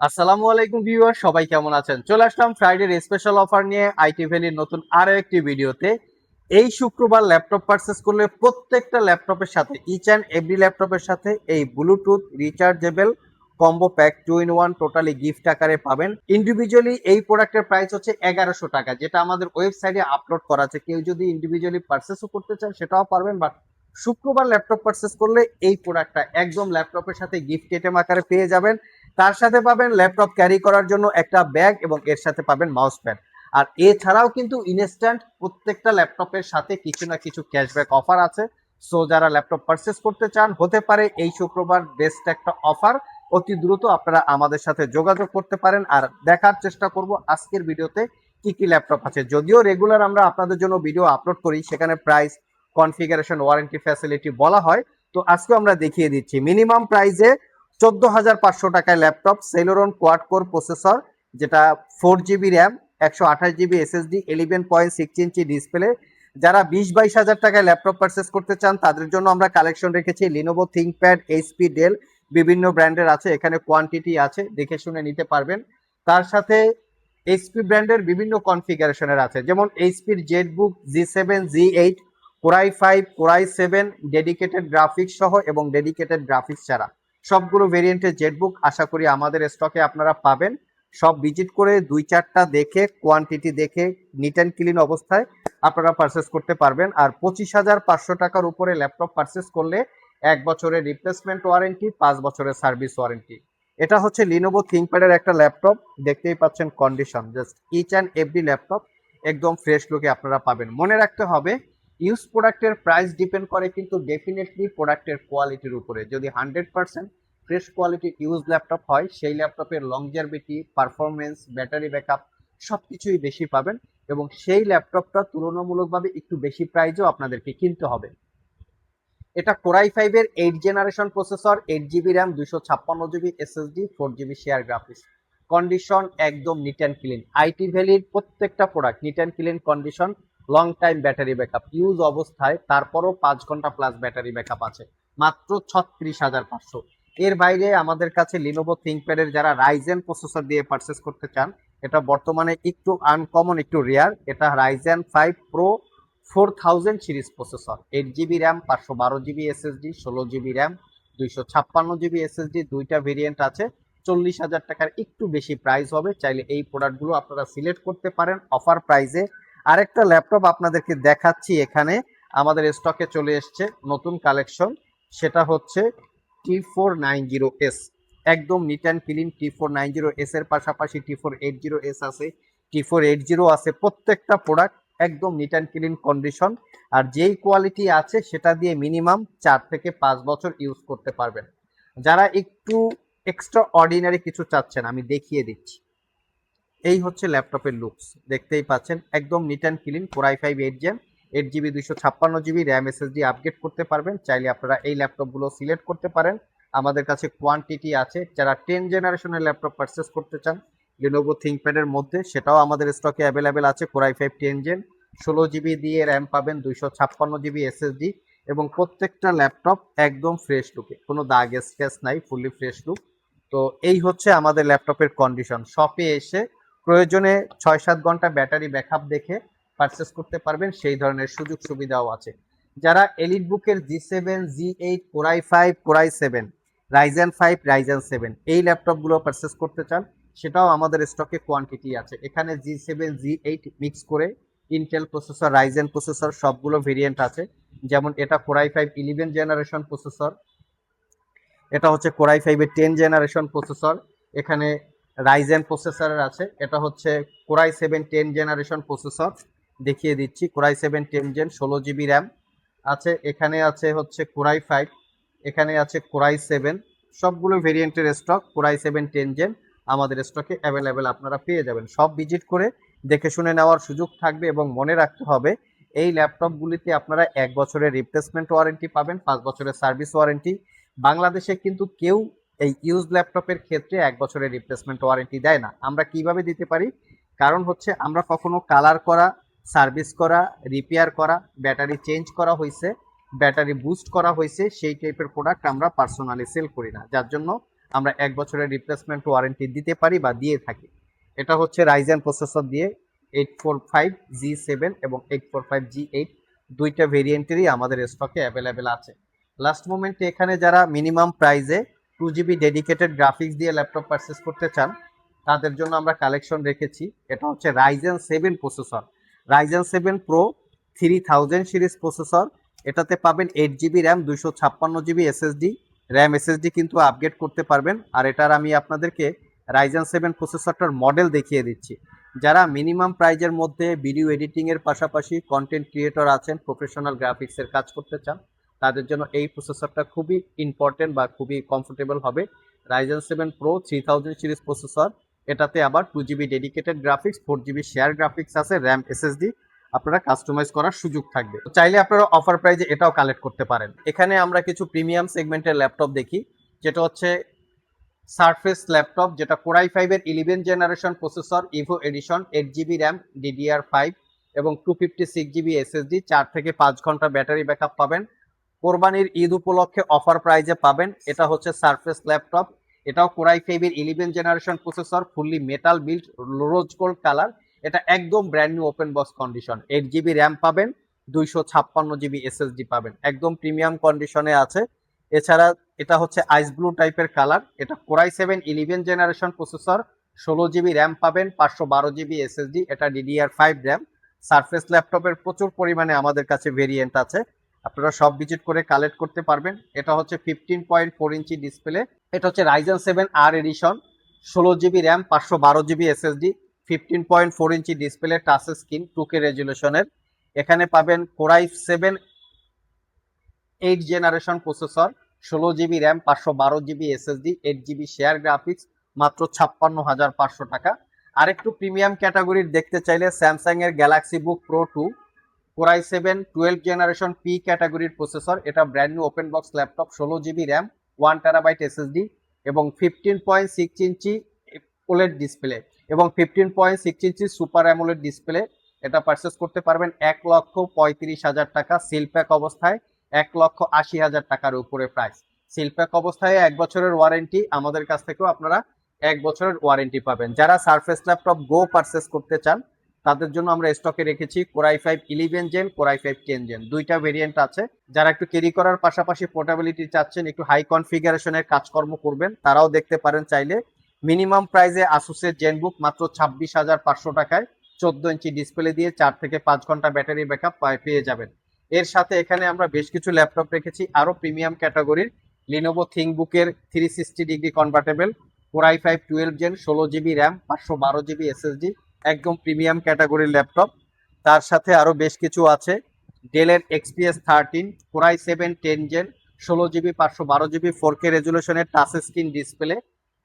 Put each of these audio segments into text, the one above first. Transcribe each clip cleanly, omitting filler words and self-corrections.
আসসালামু আলাইকুম ভিউয়ার, সবাই কেমন আছেন? চলে আসলাম ফ্রাইডের স্পেশাল অফার নিয়ে আইটি ভ্যালির নতুন আরো একটি ভিডিওতে। এই শুক্রবার ল্যাপটপ পারচেস করলে প্রত্যেকটা ল্যাপটপের সাথে ইচ অ্যান্ড এভরি ল্যাপটপের সাথে এই Bluetooth rechargeable combo pack 2 in 1 totally gift আকারে পাবেন। ইন্ডিভিজুয়ালি এই প্রোডাক্টের প্রাইস হচ্ছে 1100 টাকা, যেটা আমাদের ওয়েবসাইটে আপলোড করা আছে। কেউ যদি ইন্ডিভিজুয়ালি পারচেসও করতে চান সেটাও পারবেন, বাট শুক্রবার ল্যাপটপ পারচেস করলে এই প্রোডাক্টটা একদম ল্যাপটপের সাথে গিফট আইটেম আকারে পেয়ে যাবেন। তার সাথে পাবেন ল্যাপটপ ক্যারি করার জন্য একটা ব্যাগ এবং এর সাথে পাবেন মাউস প্যাড। আর এছাড়াও কিন্তু ইনস্ট্যান্ট প্রত্যেকটা ল্যাপটপের সাথে কিছু না কিছু ক্যাশব্যাক অফার আছে। সো যারা ল্যাপটপ পারচেস করতে চান, হতে পারে এই শুক্রবার বেস্ট একটা অফার। অতি দ্রুত আপনারা আমাদের সাথে যোগাযোগ করতে পারেন। আর দেখার চেষ্টা করব আজকের ভিডিওতে কি কি ল্যাপটপ আছে। যদিও রেগুলার আমরা আপনাদের জন্য ভিডিও আপলোড করি, সেখানে প্রাইস, কনফিগারেশন, ওয়ারেন্টি ফ্যাসিলিটি বলা হয়, তো আজকে আমরা দেখিয়ে দিচ্ছি মিনিমাম প্রাইসে 14,500 টাকায় laptop Celeron quad core processor, যেটা 4 GB RAM, 128 GB SSD, 11.6 inch display. যারা 20-22 হাজার টাকায় ল্যাপটপ পারচেস করতে চান তাদের জন্য আমরা কালেকশন রেখেছি লিনোভো থিংকপ্যাড, এইচপি, ডেল, বিভিন্ন ব্র্যান্ডের আছে। এখানে কোয়ান্টিটি আছে, দেখে শুনে নিতে পারবেন। তার সাথে এইচপি ব্র্যান্ডের বিভিন্ন কনফিগারেশনের আছে, যেমন এইচপির ZBook G7, G8, Core i 5, Core i 7, dedicated graphics সহ এবং ডেডিকেটেড গ্রাফিক্স ছাড়া সবগুলো ভেরিয়েন্টের জেটবুক আশা করি আমাদের স্টকে আপনারা পাবেন। সব ভিজিট করে 2-4টা দেখে, কোয়ান্টিটি দেখে, নিট অ্যান্ড ক্লিন অবস্থায় আপনারা পারচেস করতে পারবেন। আর 25,500 টাকার উপরে ল্যাপটপ পারচেস করলে 1 বছরের রিপ্লেসমেন্ট ওয়ারেন্টি, 5 বছরের সার্ভিস ওয়ারেন্টি। এটা হচ্ছে লিনোভো থিংকপ্যাডের একটা ল্যাপটপ, দেখতেই পাচ্ছেন condition, just each and every laptop একদম ফ্রেশ লুকে আপনারা পাবেন। মনে রাখতে হবে, ইউজ প্রোডাক্টের প্রাইস ডিপেন্ড করে কিন্তু ডেফিনেটলি প্রোডাক্টের কোয়ালিটির উপরে। যদি 100% ফ্রেশ কোয়ালিটির ইউজ ল্যাপটপ হয়, সেই ল্যাপটপের লংজারভিটি, পারফরমেন্স, ব্যাটারি ব্যাকআপ সবকিছুই বেশি পাবেন এবং সেই ল্যাপটপটা তুলনামূলকভাবে একটু বেশি প্রাইজও আপনাদেরকে কিনতে হবে। এটা কোরাই 5-এর 8 generation processor, 8 GB RAM, 256 GB SSD, 4 GB share graphics. Condition একদম নিট অ্যান্ড ক্লিন। আইটি ভ্যালির প্রত্যেকটা product neat and clean condition, long time battery backup, use অবস্থায় তারপরও 5 ঘন্টা প্লাস ব্যাটারি ব্যাকআপ আছে, মাত্র 36,500। এর বাইরে আমাদের কাছে লিনোভো থিংকপ্যাডের যারা রাইজেন প্রসেসর দিয়ে পারচেস করতে চান, এটা বর্তমানে একটু আনকমন, একটু রেয়ার। এটা Ryzen 5 pro 4000 series processor, 8 GB RAM, 512 GB SSD, 16 GB RAM, 256 GB SSD, দুইটা ভেরিয়েন্ট আছে। 40,000 টাকার একটু বেশি প্রাইস হবে। চাইলে এই প্রোডাক্টগুলো আপনারা সিলেক্ট করতে পারেন অফার প্রাইসে। আরেকটা ল্যাপটপ আপনাদেরকে দেখাচ্ছি, এখানে আমাদের স্টকে চলে এসছে নতুন কালেকশন, সেটা হচ্ছে T490S। একদম নিট অ্যান্ড ক্লিন T490S এর পাশাপাশি T480S আছে, T480 আছে। প্রত্যেকটা প্রোডাক্ট একদম নিট অ্যান্ড ক্লিন কন্ডিশন। আর যেই কোয়ালিটি আছে সেটা দিয়ে মিনিমাম 4 থেকে 5 বছর ইউজ করতে পারবেন। যারা একটু এক্সট্রা অর্ডিনারি কিছু চাচ্ছেন, আমি দেখিয়ে দিচ্ছি। এই হচ্ছে ল্যাপটপের লুকস, দেখতেই পাচ্ছেন একদম neat and clean. Core i 5 8 gen, 8 GB, 256 GB RAM, SSD upgrade করতে পারবেন। চাইলে আপনারা এই ল্যাপটপগুলো সিলেক্ট করতে পারেন। আমাদের কাছে কোয়ান্টিটি আছে। যারা 10 জেনারেশনের ল্যাপটপ পারচেস করতে চান লিনোভো থিংকপ্যাডের মধ্যে, সেটাও আমাদের স্টকে অ্যাভেলেবেল আছে। কোরাই 5 10 জেন, 16 GB দিয়ে র্যাম পাবেন, 256 GB SSD এবং প্রত্যেকটা ল্যাপটপ একদম ফ্রেশ লুকে, কোনো দাগ স্ক্র্যাচ নাই, ফুললি ফ্রেশ লুক। তো এই হচ্ছে আমাদের ল্যাপটপের কন্ডিশন। শপে এসে প্রয়োজনে 6-7 ঘন্টা ব্যাটারি ব্যাকআপ দেখে পারচেস করতে পারবেন, সেই ধরনের সুযোগ সুবিধাও আছে। যারা এলিট বুকের G7, G8, Core i 5, Core i 7, Ryzen 5, Ryzen 7 এই ল্যাপটপগুলো পারচেস করতে চান, সেটাও আমাদের স্টকে কোয়ান্টিটি আছে। এখানে G7, G8 মিক্স করে ইন্টেল প্রসেসর, রাইজেন প্রসেসর সবগুলো ভেরিয়েন্ট আছে। যেমন এটা কোরাই 5 11 জেনারেশন প্রসেসর, এটা হচ্ছে কোরাই 5-এর 10 জেনারেশন প্রসেসর। এখানে রাইজেন প্রসেসরের আছে, এটা হচ্ছে কোরাই 7 10 জেনারেশন প্রসেসর, দেখিয়ে দিচ্ছি। কোরাই 7 10 জেন, 16 GB র্যাম আছে। এখানে আছে হচ্ছে কোরাই 5, এখানে আছে কোরাই 7। সবগুলো ভেরিয়েন্টের স্টক কোরাই 7 10 জেন আমাদের স্টকে অ্যাভেলেবেল আপনারা পেয়ে যাবেন। সব ভিজিট করে দেখে শুনে নেওয়ার সুযোগ থাকবে এবং মনে রাখতে হবে, এই ল্যাপটপগুলিতে আপনারা 1 বছরের রিপ্লেসমেন্ট ওয়ারেন্টি পাবেন, 5 বছরের সার্ভিস ওয়ারেন্টি। বাংলাদেশে কিন্তু কেউ এই ইউজ ল্যাপটপের ক্ষেত্রে 1 বছরের রিপ্লেসমেন্ট ওয়ারেন্টি দেয় না। আমরা কিভাবে দিতে পারি? কারণ হচ্ছে আমরা কখনো কালার করা, সার্ভিস করা, রিপেয়ার করা, ব্যাটারি চেঞ্জ করা হয়েছে, ব্যাটারি বুস্ট করা হয়েছে, সেই টাইপের প্রোডাক্ট আমরা পার্সোনালি সেল করি না। যার জন্য আমরা 1 বছরের রিপ্লেসমেন্ট ওয়ারেন্টি দিতে পারি বা দিয়ে থাকি। এটা হচ্ছে রাইজেন প্রসেসর দিয়ে 845G7 এবং 845G8 দুইটা ভেরিয়েন্টেরই আমাদের স্টকে অ্যাভেলেবেল আছে। লাস্ট মোমেন্টে এখানে যারা মিনিমাম প্রাইসে 2GB ডেডিকেটেড গ্রাফিক্স দিয়ে ল্যাপটপ পারচেস করতে চান তাদের জন্য আমরা কালেকশন রেখেছি। এটা হচ্ছে Ryzen 7 processor, Ryzen 7 pro 3000 series processor. এটাতে পাবেন 8GB RAM, 256GB SSD. RAM SSD কিন্তু আপগ্রেড করতে পারবেন। আর এটার আমি আপনাদেরকে রাইজেন 7 প্রসেসরটার মডেল দেখিয়ে দিচ্ছি। যারা মিনিমাম প্রাইজের মধ্যে ভিডিও এডিটিংয়ের পাশাপাশি কন্টেন্ট ক্রিয়েটর আছেন, প্রফেশনাল গ্রাফিক্সের কাজ করতে চান, তাদের জন্য এই প্রসেসরটা খুবই ইম্পর্টেন্ট বা খুবই কমফোর্টেবল হবে। রাইজেন 7 প্রো 3000 সিরিজ প্রসেসর, এটাতে আবার 2GB dedicated graphics, 4GB share graphics আছে, র্যাম এসএসডি আপনারা কাস্টমাইজ করার সুযোগ থাকবে। চাইলে আপনারা অফার প্রাইজে এটাও কালেক্ট করতে পারেন। এখানে আমরা কিছু প্রিমিয়াম সেগমেন্টের ল্যাপটপ দেখি, যেটা হচ্ছে সারফেস ল্যাপটপ, যেটা Core i5 এর 11 generation processor, Ivo addition, 8GB RAM, DDR5 এবং 256GB এসএসডি, 4 থেকে 5 ঘন্টা ব্যাটারি ব্যাকআপ পাবেন। কোরবানির ঈদ উপলক্ষে অফার প্রাইজে পাবেন। এটা হচ্ছে সারফেস ল্যাপটপ, এটাও Core i5 এর 11 generation processor, fully metal build, রোজ গোল্ড কালার। এটা একদম brand new open box condition. 8GB RAM পাবেন, 256GB এসএসডি পাবেন, একদম প্রিমিয়াম কন্ডিশনে আছে। এছাড়া এটা হচ্ছে আইস ব্লু টাইপের কালার। এটা Core i7 11 generation processor, 16GB RAM পাবেন, 512GB এসএসডি, এটা DDR5 র্যাম। সারফেস ল্যাপটপের প্রচুর পরিমাণে আমাদের কাছে ভেরিয়েন্ট আছে, আপনারা সব ভিজিট করে কালেক্ট করতে পারবেন। এটা হচ্ছে 15.4 ইঞ্চি ডিসপ্লে। এটা হচ্ছে রাইজেন 7 আর edition, 16GB RAM, 512GB SSD, 15.4 inch display, touch screen, 2K রেজুলেশনের। এখানে পাবেন Core i7 8 generation processor, 16GB RAM, 512GB SSD, 8GB share graphics, মাত্র 56,500 টাকা। আরেকটু প্রিমিয়াম ক্যাটাগরির দেখতে চাইলে স্যামসাং এর গ্যালাক্সি বুক pro 2 Core i7 12 generation P ক্যাটাগরির প্রসেসর, এটা brand new open box laptop, 16GB RAM, 1TB SSD এবং 15.6 ইঞ্চি OLED ডিসপ্লে এবং 15.6 ইঞ্চি সুপার অ্যামোলেড ডিসপ্লে। এটা পারচেস করতে পারবেন 1,35,000 টাকা, সিল প্যাক অবস্থায় 1,80,000 টাকার উপরে প্রাইস। সিল প্যাক অবস্থায় 1 বছরের ওয়ারেন্টি, আমাদের কাছ থেকেও আপনারা 1 বছরের ওয়ারেন্টি পাবেন। যারা সারফেস ল্যাপটপ গো পারচেস করতে চান তাদের জন্য আমরা স্টকে রেখেছি Core i5 11 gen, Core i5 10 gen, দুইটা ভেরিয়েন্ট আছে। যারা একটু ক্যারি করার পাশাপাশি পোর্টেবিলিটি চাচ্ছেন, একটু হাই কনফিগারেশনের কাজকর্ম করবেন, তারাও দেখতে পারেন চাইলে। মিনিমাম প্রাইসে আসুসের জেনবুক মাত্র 26,500 টাকায় 14 ইঞ্চি ডিসপ্লে দিয়ে 4 থেকে 5 ঘন্টা ব্যাটারি ব্যাকআপ পেয়ে যাবেন। এর সাথে এখানে আমরা বেশ কিছু ল্যাপটপ রেখেছি আরো প্রিমিয়াম ক্যাটাগরির, লিনোভো থিংকবুকের 360 degree convertible, Core i5 12 gen, 16GB RAM, 512GB SSD, একদম প্রিমিয়াম ক্যাটাগরির ল্যাপটপ। তার সাথে আরো বেশ কিছু আছে, ডেলের XPS 13, Core i7 10 gen, 16GB, 512GB 4K রেজুলেশনের টাচ স্ক্রিন ডিসপ্লে।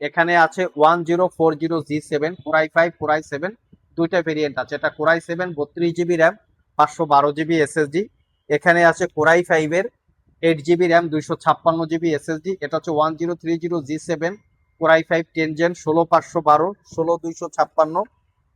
এখানে আছে 1040G7, Core i5 Core i7 দুইটা ভেরিয়েন্ট আছে। এটা Core i7 32GB RAM, 512GB SSD. এখানে আছে Core i5 এর 8GB র্যাম, 256GB এসএসডি। এটা হচ্ছে 1030G7, Core i5 10 জেন, 16512, 16256।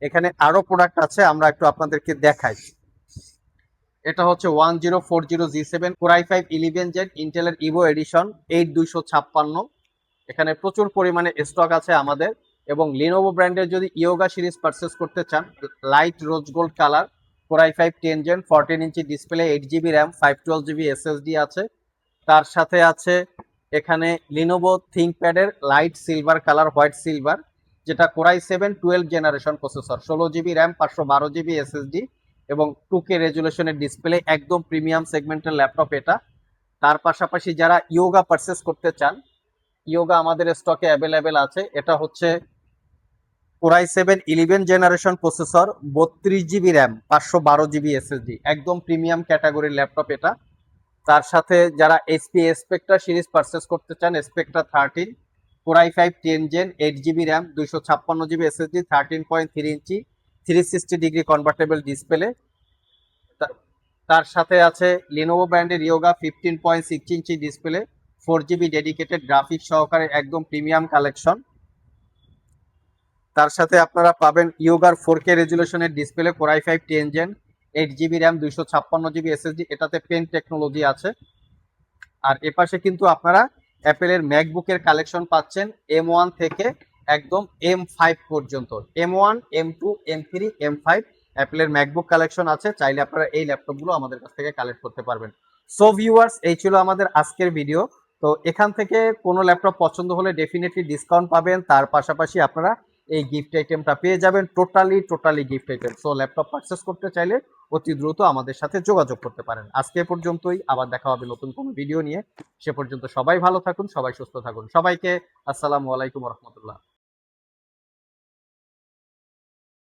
এখানে আরো প্রোডাক্ট আছে, আমরা একটু আপনাদেরকে দেখাই। এটা হচ্ছে 1040G7, Core i5 11 জেন, ইন্টেলের ইভো এডিশন, 8256। এখানে প্রচুর পরিমাণে স্টক আছে আমাদের। এবং লিনোভো ব্র্যান্ডের যদি ইয়োগা সিরিজ পারচেস করতে চান, light rose gold colour, Core i5 10 gen, 14 inch display, 8GB RAM, 512GB SSD আছে। তার সাথে আছে এখানে লিনোভো থিংকপ্যাডের light silver colour, white silver, যেটা Core i7 12 generation processor, 16GB RAM, 512GB SSD এবং 2K রেজুলেশনের ডিসপ্লে, একদম প্রিমিয়াম সেগমেন্টের ল্যাপটপ এটা। তার পাশাপাশি যারা ইয়োগা পারচেস করতে চান, ইয়োগা আমাদের স্টকে অ্যাভেলেবেল আছে। এটা হচ্ছে Core i7 11 generation processor, 32GB RAM, 512GB SSD, একদম প্রিমিয়াম ক্যাটাগরির ল্যাপটপ এটা। তার সাথে যারা HP স্পেক্ট্রা সিরিজ পারচেস করতে চান, Spectre 13, Core i5 10 gen, 8GB RAM, 256GB SSD, 13.3 inch 360 degree convertible display. তার সাথে আছে লিনোভো ব্র্যান্ডের Yoga 15.6 inch display, 4GB dedicated graphics সহকারে, একদম প্রিমিয়াম কালেকশন। তার সাথে আপনারা পাবেন ইয়োগার 4K রেজুলেশনের display, Core i5 10 gen, 8GB RAM, 256GB SSD, এটাতে পেন টেকনোলজি আছে। আর এপাশে কিন্তু আপনারা অ্যাপেলের ম্যাকবুকের কালেকশন পাচ্ছেন M1 থেকে একদম M5 পর্যন্ত। M1, M2, M3, M5 অ্যাপেলের ম্যাকবুক কালেকশন আছে, চাইলে আপনারা এই ল্যাপটপগুলো আমাদের কাছ থেকে কালেক্ট করতে পারবেন। সো ভিউয়ার্স, এই ছিল আমাদের আজকের ভিডিও। তো এখান থেকে কোনো ল্যাপটপ পছন্দ হলে ডেফিনেটলি ডিসকাউন্ট পাবেন, তার পাশাপাশি আপনারা এই গিফট আইটেমটা পেয়ে যাবেন, totally gift item. So laptop purchase করতে চাইলে অতি দ্রুত আমাদের সাথে যোগাযোগ করতে পারেন। আজকে এ পর্যন্তই, আবার দেখা হবে নতুন কোনো ভিডিও নিয়ে। সে পর্যন্ত সবাই ভালো থাকুন, সবাই সুস্থ থাকুন। সবাইকে আসসালামু আলাইকুম রহমতুল্লাহ।